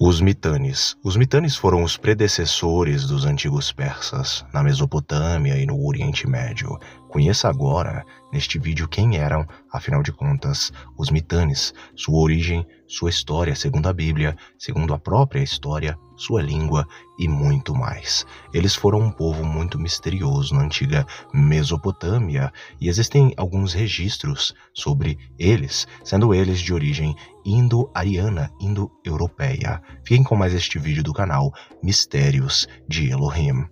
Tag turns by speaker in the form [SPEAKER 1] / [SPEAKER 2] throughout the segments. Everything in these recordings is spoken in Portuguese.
[SPEAKER 1] Os Mitanes. Os Mitanes foram os predecessores dos antigos persas, na Mesopotâmia e no Oriente Médio. Conheça agora, neste vídeo, quem eram, afinal de contas, os Mitanes, sua origem, sua história segundo a Bíblia, segundo a própria história, sua língua e muito mais. Eles foram um povo muito misterioso na antiga Mesopotâmia e existem alguns registros sobre eles, sendo eles de origem indo-ariana, indo-europeia. Fiquem com mais este vídeo do canal Mistérios de Elohim.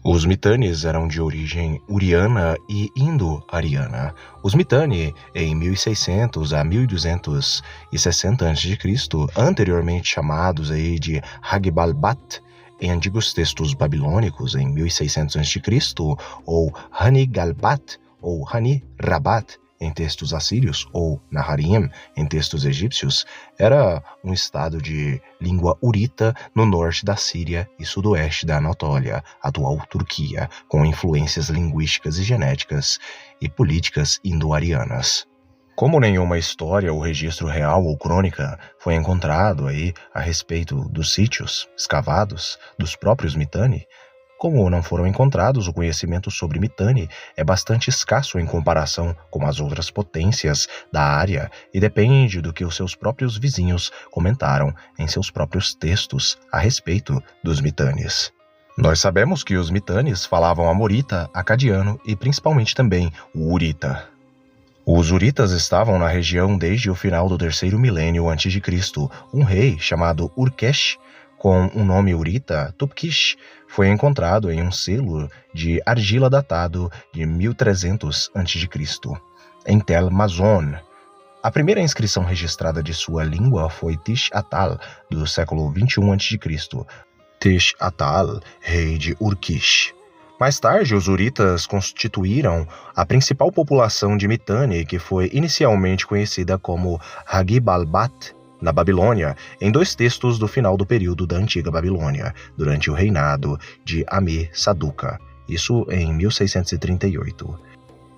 [SPEAKER 1] Os Mitanes eram de origem uriana e indo-ariana. Os Mitanni, em 1600 a 1260 a.C., anteriormente chamados aí de Hagbalbat, em antigos textos babilônicos, em 1600 a.C., ou Hani-Galbat, ou Hani-Rabat, em textos assírios, ou Naharim, em textos egípcios, era um estado de língua urita no norte da Síria e sudoeste da Anatólia, atual Turquia, com influências linguísticas e genéticas e políticas indo-arianas. Como nenhuma história ou registro real ou crônica foi encontrado aí a respeito dos sítios escavados dos próprios Mitanni, como não foram encontrados, o conhecimento sobre Mitanni é bastante escasso em comparação com as outras potências da área e depende do que os seus próprios vizinhos comentaram em seus próprios textos a respeito dos Mitannis. Nós sabemos que os Mitannis falavam amorita, acadiano e principalmente também o urita. Os uritas estavam na região desde o final do terceiro milênio a.C. Um rei chamado Urkesh, com o nome urita, Tupkish, foi encontrado em um selo de argila datado de 1300 a.C., em Tel Mazon. A primeira inscrição registrada de sua língua foi Tish Atal, do século 21 a.C., Tish Atal, rei de Urkish. Mais tarde, os uritas constituíram a principal população de Mitanni, que foi inicialmente conhecida como Hagbalbat, na Babilônia, em dois textos do final do período da Antiga Babilônia, durante o reinado de Ame-Saduqa, isso em 1638.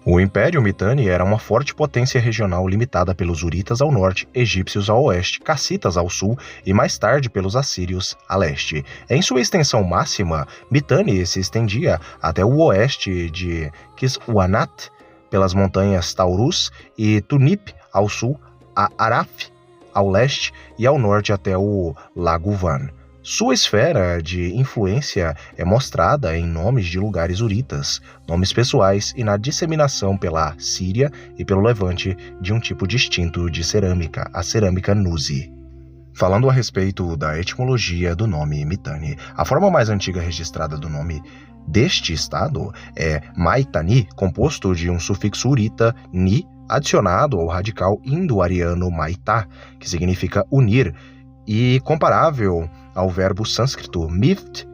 [SPEAKER 1] O Império Mitanni era uma forte potência regional limitada pelos uritas ao norte, egípcios ao oeste, cassitas ao sul e mais tarde pelos assírios a leste. Em sua extensão máxima, Mitanni se estendia até o oeste de Kiswanat, pelas montanhas Taurus e Tunip ao sul, a Araf ao leste e ao norte até o Lago Van. Sua esfera de influência é mostrada em nomes de lugares uritas, nomes pessoais e na disseminação pela Síria e pelo Levante de um tipo distinto de cerâmica, a cerâmica Nuzi. Falando a respeito da etimologia do nome Mitanni, a forma mais antiga registrada do nome deste estado é Maitani, composto de um sufixo urita, ni, adicionado ao radical indo-ariano maitá, que significa unir, e comparável ao verbo sânscrito mift,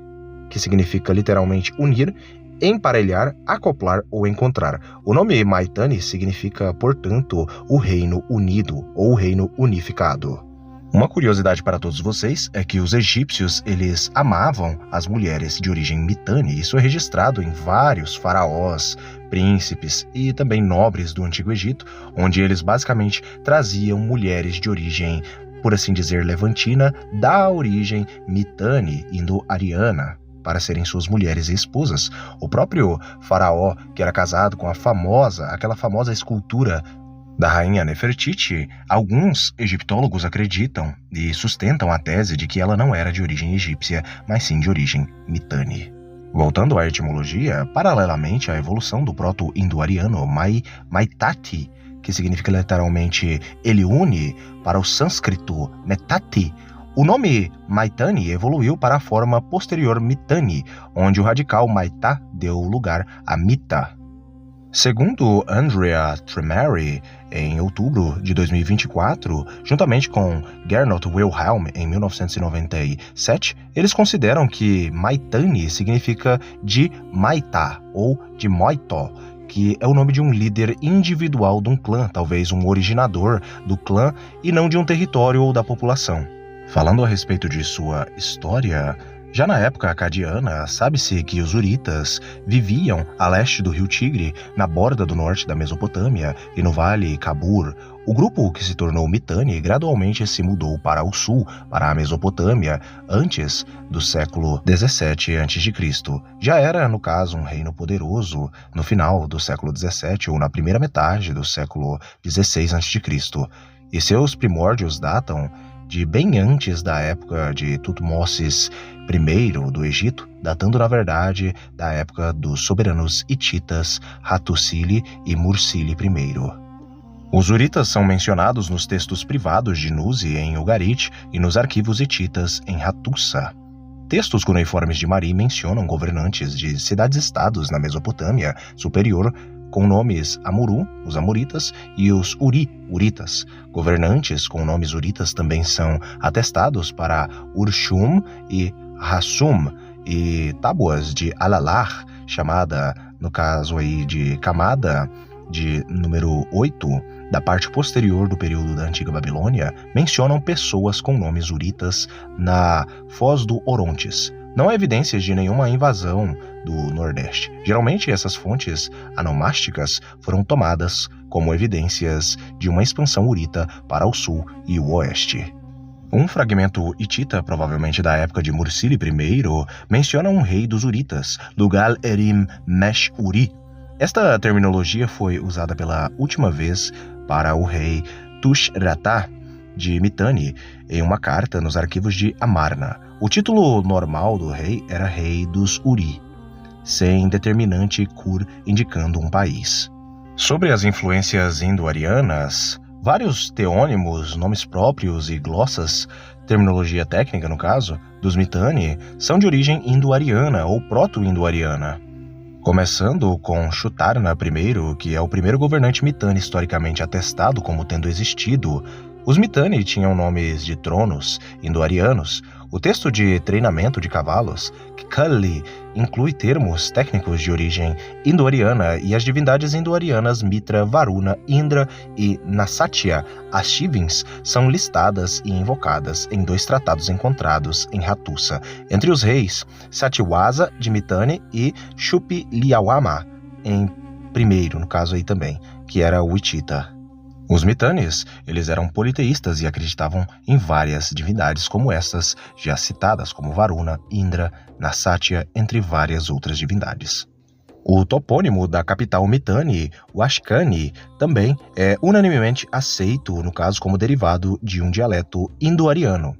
[SPEAKER 1] que significa literalmente unir, emparelhar, acoplar ou encontrar. O nome Mitanni significa, portanto, o reino unido ou o reino unificado. Uma curiosidade para todos vocês é que os egípcios, eles amavam as mulheres de origem Mitanni. Isso é registrado em vários faraós, príncipes e também nobres do Antigo Egito, onde eles basicamente traziam mulheres de origem, por assim dizer, levantina, da origem Mitanni, indo-ariana, para serem suas mulheres e esposas. O próprio faraó, que era casado com aquela famosa escultura da rainha Nefertiti, alguns egiptólogos acreditam e sustentam a tese de que ela não era de origem egípcia, mas sim de origem Mitanni. Voltando à etimologia, paralelamente à evolução do proto-indo-ariano Maitati, que significa literalmente ele une, para o sânscrito Metati, o nome Mitanni evoluiu para a forma posterior Mitanni, onde o radical Maitá deu lugar a Mita. Segundo Andrea Tremari, em outubro de 2024, juntamente com Gernot Wilhelm, em 1997, eles consideram que Mitanni significa de Maitá ou de Moitó, que é o nome de um líder individual de um clã, talvez um originador do clã e não de um território ou da população. Falando a respeito de sua história, já na época acadiana, sabe-se que os Uritas viviam a leste do rio Tigre, na borda do norte da Mesopotâmia e no vale Kabur. O grupo que se tornou Mitanni gradualmente se mudou para o sul, para a Mesopotâmia, antes do século 17 a.C. Já era, no caso, um reino poderoso no final do século 17 ou na primeira metade do século 16 a.C. E seus primórdios datam de bem antes da época de Tutmoses I do Egito, datando na verdade da época dos soberanos hititas Hattusili e Mursili I. Os Uritas são mencionados nos textos privados de Nuzi em Ugarit e nos arquivos hititas em Hattusa. Textos cuneiformes de Mari mencionam governantes de cidades-estados na Mesopotâmia superior com nomes Amuru, os Amoritas, e os Uritas. Governantes com nomes Uritas também são atestados para Urshum e Hassum, e tábuas de Alalar, chamada, no caso aí de Camada, de número 8, da parte posterior do período da Antiga Babilônia, mencionam pessoas com nomes Uritas na Foz do Orontes. Não há evidências de nenhuma invasão do Nordeste. Geralmente, essas fontes anomásticas foram tomadas como evidências de uma expansão urita para o sul e o oeste. Um fragmento hitita, provavelmente da época de Mursili I, menciona um rei dos Uritas, Lugal Erim Mesh Uri. Esta terminologia foi usada pela última vez para o rei Tushratta de Mitanni em uma carta nos arquivos de Amarna. O título normal do rei era Rei dos Uri, sem determinante Kur indicando um país. Sobre as influências indo-arianas, vários teônimos, nomes próprios e glossas, terminologia técnica no caso, dos Mitanni, são de origem indo-ariana ou proto-indo-ariana. Começando com Shutarna I, que é o primeiro governante Mitanni historicamente atestado como tendo existido. Os Mitanni tinham nomes de tronos indo-arianos. O texto de treinamento de cavalos, Kali, inclui termos técnicos de origem indo-ariana e as divindades indo-arianas Mitra, Varuna, Indra e Nasatya Ashivins são listadas e invocadas em 2 tratados encontrados em Hattusa, entre os reis Satyawasa de Mitanni e Shupiliawama em primeiro, no caso aí também, que era o Hitita. Os Mitannis, eles eram politeístas e acreditavam em várias divindades como essas, já citadas como Varuna, Indra, Nasatya, entre várias outras divindades. O topônimo da capital Mitanni, o Ashkani, também é unanimemente aceito, no caso, como derivado de um dialeto indo-ariano.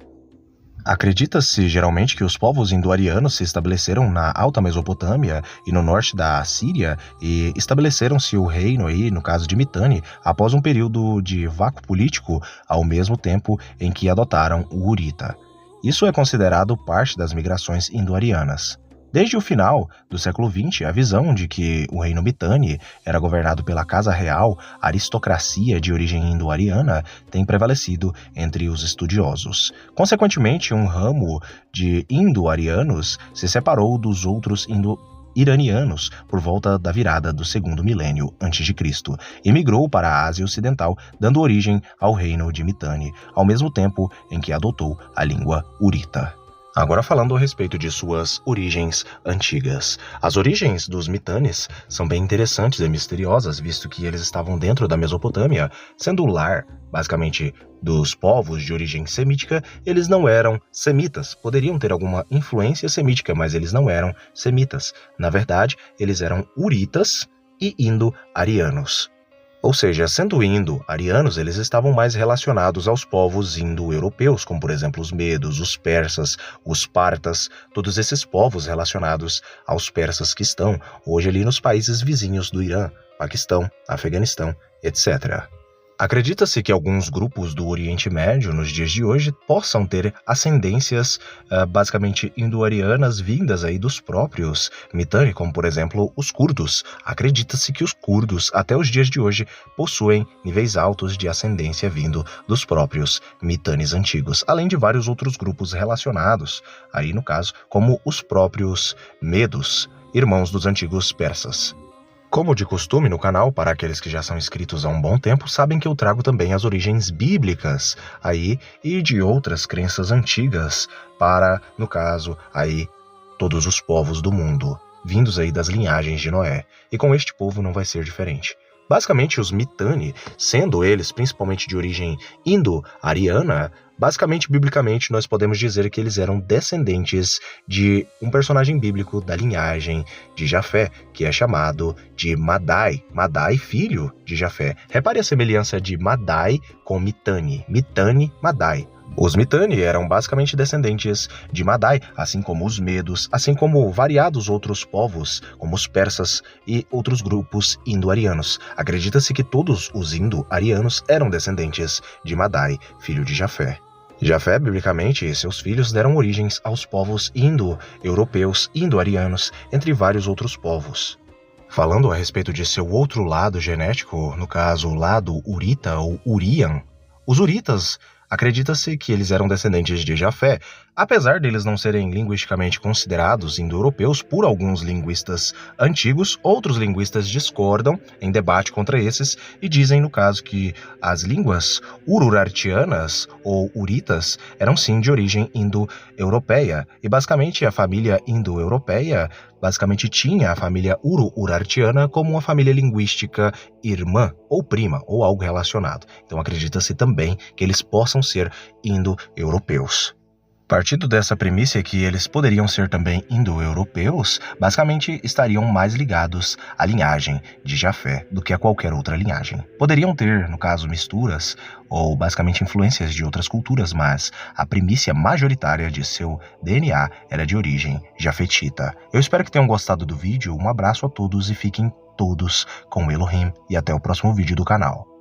[SPEAKER 1] Acredita-se geralmente que os povos indo-arianos se estabeleceram na Alta Mesopotâmia e no norte da Síria e estabeleceram-se o reino aí, no caso de Mitanni, após um período de vácuo político, ao mesmo tempo em que adotaram o Urita. Isso é considerado parte das migrações indo-arianas. Desde o final do século XX, a visão de que o reino Mitanni era governado pela Casa Real, aristocracia de origem indo-ariana, tem prevalecido entre os estudiosos. Consequentemente, um ramo de indo-arianos se separou dos outros indo-iranianos por volta da virada do 2º milênio a.C. e migrou para a Ásia Ocidental, dando origem ao reino de Mitanni, ao mesmo tempo em que adotou a língua Urita. Agora falando a respeito de suas origens antigas. As origens dos Mitannis são bem interessantes e misteriosas, visto que eles estavam dentro da Mesopotâmia, sendo o lar, basicamente, dos povos de origem semítica. Eles não eram semitas, poderiam ter alguma influência semítica, mas eles não eram semitas. Na verdade, eles eram uritas e indo-arianos. Ou seja, sendo indo-arianos, eles estavam mais relacionados aos povos indo-europeus, como por exemplo os medos, os persas, os partas, todos esses povos relacionados aos persas que estão hoje ali nos países vizinhos do Irã, Paquistão, Afeganistão, etc. Acredita-se que alguns grupos do Oriente Médio, nos dias de hoje, possam ter ascendências basicamente indo-arianas vindas aí dos próprios Mitanni, como por exemplo os curdos. Acredita-se que os curdos, até os dias de hoje, possuem níveis altos de ascendência vindo dos próprios Mitannis antigos, além de vários outros grupos relacionados, aí no caso, como os próprios medos, irmãos dos antigos persas. Como de costume no canal, para aqueles que já são inscritos há um bom tempo, sabem que eu trago também as origens bíblicas aí e de outras crenças antigas para, no caso, aí todos os povos do mundo, vindos aí das linhagens de Noé. E com este povo não vai ser diferente. Basicamente, os Mitanni, sendo eles principalmente de origem indo-ariana, basicamente, biblicamente, nós podemos dizer que eles eram descendentes de um personagem bíblico da linhagem de Jafé, que é chamado de Madai. Madai, filho de Jafé. Repare a semelhança de Madai com Mitanni. Mitanni, Madai. Os Mitanni eram basicamente descendentes de Madai, assim como os Medos, assim como variados outros povos, como os persas e outros grupos indo-arianos. Acredita-se que todos os indo-arianos eram descendentes de Madai, filho de Jafé. Jafé, biblicamente, e seus filhos deram origens aos povos indo-europeus, indo-arianos, entre vários outros povos. Falando a respeito de seu outro lado genético, no caso o lado Urita ou Urian, os Uritas, acredita-se que eles eram descendentes de Jafé, apesar deles não serem linguisticamente considerados indo-europeus por alguns linguistas antigos, outros linguistas discordam em debate contra esses e dizem, no caso, que as línguas urartianas ou uritas eram sim de origem indo-europeia, e basicamente a família indo-europeia basicamente tinha a família uru-urartiana como uma família linguística irmã ou prima ou algo relacionado. Então acredita-se também que eles possam ser indo-europeus. Partindo dessa premissa que eles poderiam ser também indo-europeus, basicamente estariam mais ligados à linhagem de Jafé do que a qualquer outra linhagem. Poderiam ter, no caso, misturas ou basicamente influências de outras culturas, mas a primícia majoritária de seu DNA era de origem jafetita. Eu espero que tenham gostado do vídeo, um abraço a todos e fiquem todos com Elohim e até o próximo vídeo do canal.